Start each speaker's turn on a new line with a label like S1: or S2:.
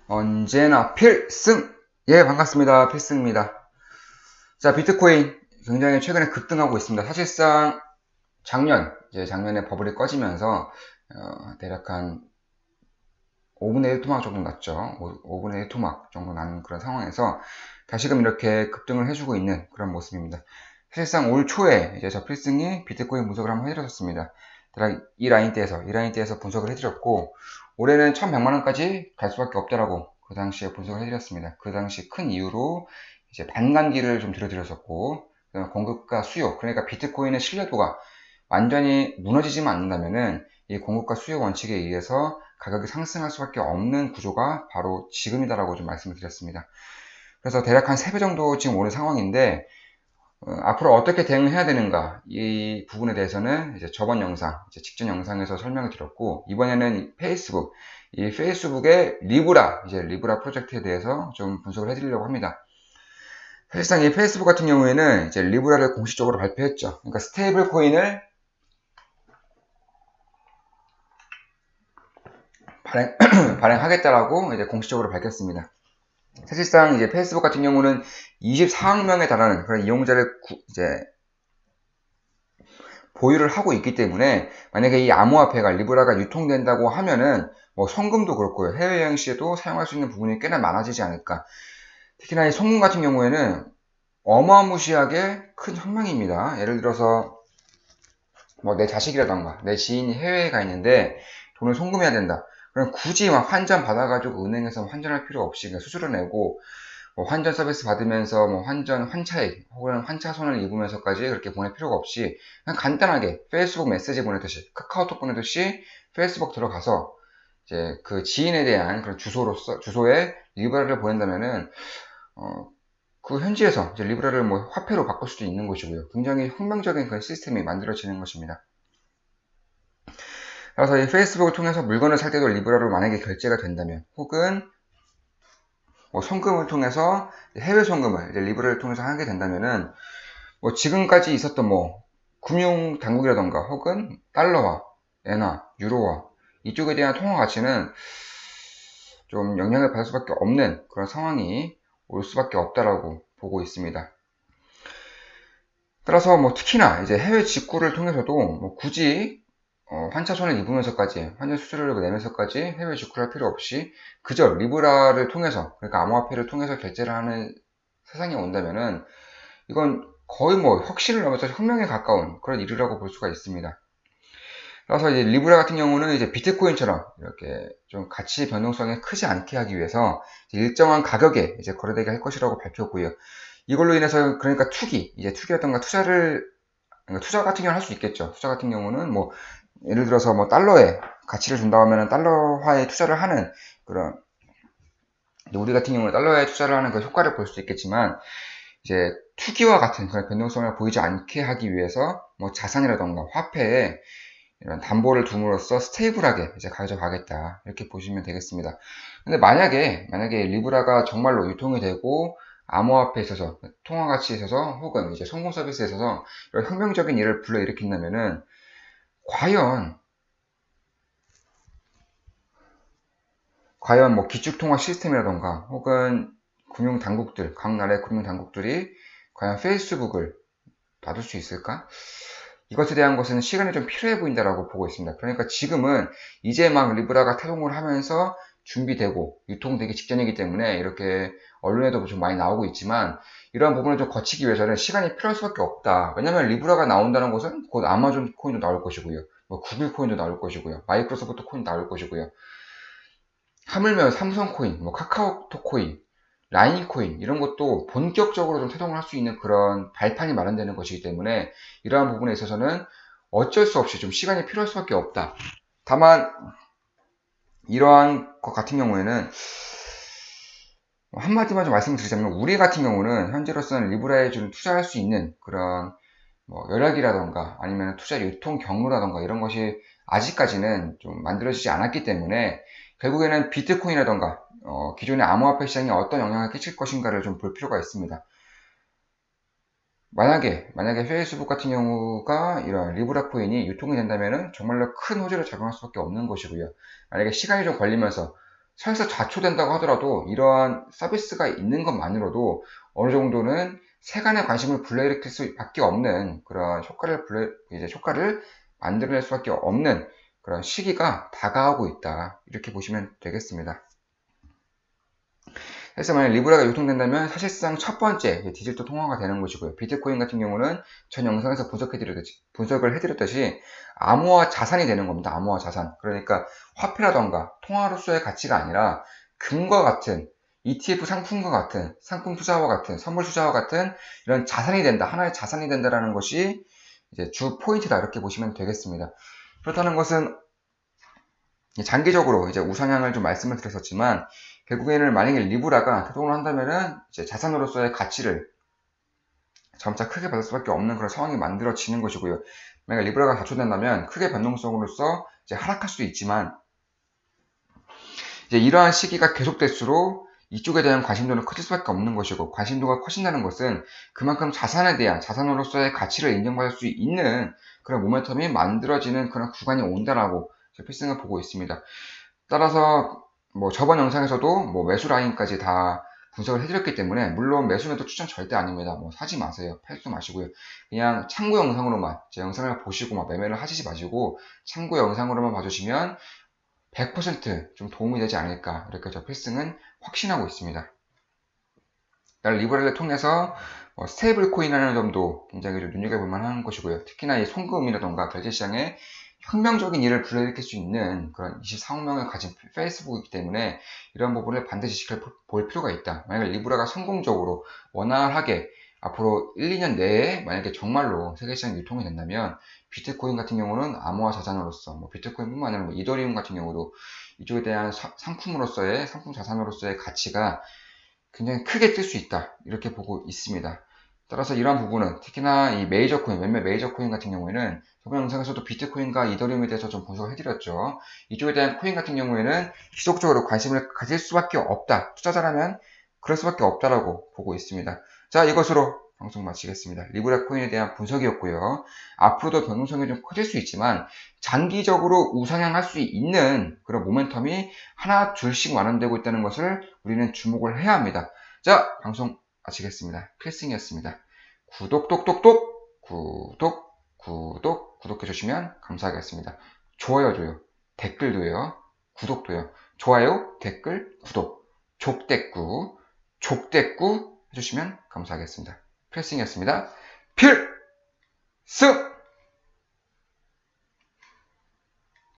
S1: 언제나 필승! 예, 반갑습니다. 필승입니다. 자, 비트코인 굉장히 최근에 급등하고 있습니다. 사실상 작년에 버블이 꺼지면서 대략 한 5분의 1 토막 정도 났죠. 5분의 1 토막 정도 나는 그런 상황에서 다시금 이렇게 급등을 해주고 있는 그런 모습입니다. 사실상 올 초에 이제 저 필승이 비트코인 분석을 한번 해드렸었습니다. 대략 이 라인대에서 분석을 해드렸고, 올해는 1100만원까지 갈 수밖에 없다라고 그 당시에 분석을 해드렸습니다. 그 당시 큰 이유로 이제 반감기를 좀 들어드렸었고, 공급과 수요, 그러니까 비트코인의 신뢰도가 완전히 무너지지만 않는다면은 이 공급과 수요 원칙에 의해서 가격이 상승할 수밖에 없는 구조가 바로 지금이다라고 좀 말씀을 드렸습니다. 그래서 대략 한 3배 정도 지금 오는 상황인데, 앞으로 어떻게 대응해야 되는가, 이 부분에 대해서는 이제 저번 영상, 이제 직전 영상에서 설명을 드렸고, 이번에는 이 페이스북의 리브라 프로젝트에 대해서 좀 분석을 해드리려고 합니다. 사실상 이 페이스북 같은 경우에는 이제 리브라를 공식적으로 발표했죠. 그러니까 스테이블 코인을 발행하겠다라고 이제 공식적으로 밝혔습니다. 사실상 이제 페이스북 같은 경우는 24억 명에 달하는 그런 이용자를 이제 보유를 하고 있기 때문에, 만약에 이 암호화폐가 리브라가 유통된다고 하면은 뭐 송금도 그렇고요, 해외여행 시에도 사용할 수 있는 부분이 꽤나 많아지지 않을까. 특히나 이 송금 같은 경우에는 어마무시하게 큰 혁명입니다. 예를 들어서 뭐 내 자식이라던가 내 지인이 해외에 가 있는데 돈을 송금해야 된다. 그럼 굳이 막 환전 받아가지고 은행에서 환전할 필요 없이 그냥 수수료 내고, 뭐 환전 서비스 받으면서 뭐 환차익 혹은 환차손을 입으면서까지 그렇게 보낼 필요가 없이 그냥 간단하게 페이스북 메시지 보내듯이, 카카오톡 보내듯이 페이스북 들어가서 이제 그 지인에 대한 그런 주소에 리브라를 보낸다면은 그 현지에서 이제 리브라를 뭐 화폐로 바꿀 수도 있는 것이고요. 굉장히 혁명적인 그런 시스템이 만들어지는 것입니다. 그래서 이 페이스북을 통해서 물건을 살 때도 리브라로 만약에 결제가 된다면, 혹은 뭐 송금을 통해서 해외 송금을 이제 리브라를 통해서 하게 된다면은, 뭐 지금까지 있었던 뭐 금융 당국이라던가 혹은 달러화, 엔화, 유로화 이쪽에 대한 통화 가치는 좀 영향을 받을 수밖에 없는 그런 상황이 올 수밖에 없다라고 보고 있습니다. 따라서 뭐 특히나 이제 해외 직구를 통해서도 뭐 굳이 환차손을 입으면서까지, 환전 수수료를 내면서까지 해외 직구를 할 필요 없이 그저 리브라를 통해서, 그러니까 암호화폐를 통해서 결제를 하는 세상이 온다면은, 이건 거의 뭐 혁신을 넘어서 혁명에 가까운 그런 일이라고 볼 수가 있습니다. 그래서 이제 리브라 같은 경우는 이제 비트코인처럼 이렇게 좀 가치 변동성이 크지 않게 하기 위해서 일정한 가격에 이제 거래되게 할 것이라고 밝혔고요. 이걸로 인해서 그러니까 투기라던가 그러니까 투자 같은 경우는 할 수 있겠죠. 투자 같은 경우는 뭐 예를 들어서 뭐 달러에 가치를 준다고 하면 달러화에 투자를 하는 그런, 우리 같은 경우는 달러에 투자를 하는 그 효과를 볼 수 있겠지만, 이제 투기와 같은 그런 변동성을 보이지 않게 하기 위해서 뭐 자산이라던가 화폐에 이런 담보를 둠으로써 스테이블하게 이제 가져가겠다, 이렇게 보시면 되겠습니다. 근데 만약에 리브라가 정말로 유통이 되고 암호화폐에 있어서, 통화 가치에 있어서 혹은 이제 송금 서비스에 있어서 이런 혁명적인 일을 불러일으킨다면은, 과연 뭐 기축통화 시스템이라던가 혹은 각 나라의 금융당국들이 과연 페이스북을 놔둘 수 있을까? 이것에 대한 것은 시간이 좀 필요해 보인다라고 보고 있습니다. 그러니까 지금은 이제 막 리브라가 태동을 하면서 준비되고 유통되기 직전이기 때문에 이렇게 언론에도 좀 많이 나오고 있지만, 이러한 부분을 좀 거치기 위해서는 시간이 필요할 수밖에 없다. 왜냐면 리브라가 나온다는 것은 곧 아마존 코인도 나올 것이고요, 뭐 구글 코인도 나올 것이고요, 마이크로소프트 코인 나올 것이고요, 하물며 삼성 코인, 뭐 카카오톡 코인, 라인 코인 이런 것도 본격적으로 좀 태동을 할 수 있는 그런 발판이 마련되는 것이기 때문에, 이러한 부분에 있어서는 어쩔 수 없이 좀 시간이 필요할 수밖에 없다. 다만 이러한 것 같은 경우에는 한마디만 좀 말씀드리자면, 우리 같은 경우는 현재로서는 리브라에 좀 투자할 수 있는 그런 뭐 여력이라던가 아니면 투자 유통 경로라던가 이런 것이 아직까지는 좀 만들어지지 않았기 때문에, 결국에는 비트코인이라던가 기존의 암호화폐 시장에 어떤 영향을 끼칠 것인가를 좀 볼 필요가 있습니다. 만약에 페이스북 같은 경우가 이런 리브라 코인이 유통이 된다면은 정말로 큰 호재로 작용할 수밖에 없는 것이고요. 만약에 시간이 좀 걸리면서 설사 좌초된다고 하더라도 이러한 서비스가 있는 것만으로도 어느 정도는 세간의 관심을 불러일으킬 수밖에 없는 그런 효과를 만들어낼 수밖에 없는 그런 시기가 다가오고 있다. 이렇게 보시면 되겠습니다. 그래서 만약 리브라가 유통된다면 사실상 첫 번째 디지털 통화가 되는 것이고요. 비트코인 같은 경우는 전 영상에서 분석을 해드렸듯이 암호화 자산이 되는 겁니다. 암호화 자산. 그러니까 화폐라던가 통화로서의 가치가 아니라 금과 같은 ETF 상품과 같은 상품 투자와 같은 선물 투자와 같은 이런 자산이 된다. 하나의 자산이 된다라는 것이 이제 주 포인트다. 이렇게 보시면 되겠습니다. 그렇다는 것은 장기적으로 이제 우상향을 좀 말씀을 드렸었지만 결국에는 만약에 리브라가 대통을 한다면은 이제 자산으로서의 가치를 점차 크게 받을 수밖에 없는 그런 상황이 만들어지는 것이고요. 만약 리브라가 좌초된다면 크게 변동성으로서 이제 하락할 수도 있지만 이제 이러한 시기가 계속될수록 이쪽에 대한 관심도는 커질 수밖에 없는 것이고 관심도가 커진다는 것은 그만큼 자산에 대한 자산으로서의 가치를 인정받을 수 있는 그런 모멘텀이 만들어지는 그런 구간이 온다라고 필승을 보고 있습니다. 따라서 뭐 저번 영상에서도 뭐 매수 라인까지 다 분석을 해드렸기 때문에 물론 매수매도 추천 절대 아닙니다. 뭐 사지 마세요. 팔지도 마시고요. 그냥 참고 영상으로만 제 영상을 보시고 막 매매를 하시지 마시고 참고 영상으로만 봐주시면 100% 좀 도움이 되지 않을까 이렇게 저 필승은 확신하고 있습니다. 리브라를 통해서 스테이블 코인이라는 점도 굉장히 좀 눈여겨볼 만한 것이고요. 특히나 이 송금이라던가 결제시장에 혁명적인 일을 불러일으킬 수 있는 그런 24억 명을 가진 페이스북이기 때문에 이런 부분을 반드시 지켜볼 필요가 있다. 만약에 리브라가 성공적으로 원활하게 앞으로 1, 2년 내에 만약에 정말로 세계시장 유통이 된다면 비트코인 같은 경우는 암호화 자산으로서 비트코인뿐만 아니라 이더리움 같은 경우도 이쪽에 대한 상품으로서의 상품 자산으로서의 가치가 굉장히 크게 뜰 수 있다. 이렇게 보고 있습니다. 따라서 이러한 부분은 특히나 이 메이저 코인, 몇몇 메이저 코인 같은 경우에는 저번 영상에서도 비트코인과 이더리움에 대해서 좀 분석을 해드렸죠. 이쪽에 대한 코인 같은 경우에는 지속적으로 관심을 가질 수밖에 없다. 투자자라면 그럴 수밖에 없다라고 보고 있습니다. 자, 이것으로 방송 마치겠습니다. 리브라 코인에 대한 분석이었고요. 앞으로도 변동성이 좀 커질 수 있지만 장기적으로 우상향할 수 있는 그런 모멘텀이 하나 둘씩 완화되고 있다는 것을 우리는 주목을 해야 합니다. 자, 방송 마치겠습니다. 필승이었습니다. 구독 똑똑똑 구독해 주시면 감사하겠습니다. 좋아요도요, 댓글도요, 구독도요, 좋아요, 댓글, 구독, 족대꾸 해주시면 감사하겠습니다. 필승이었습니다. 필승!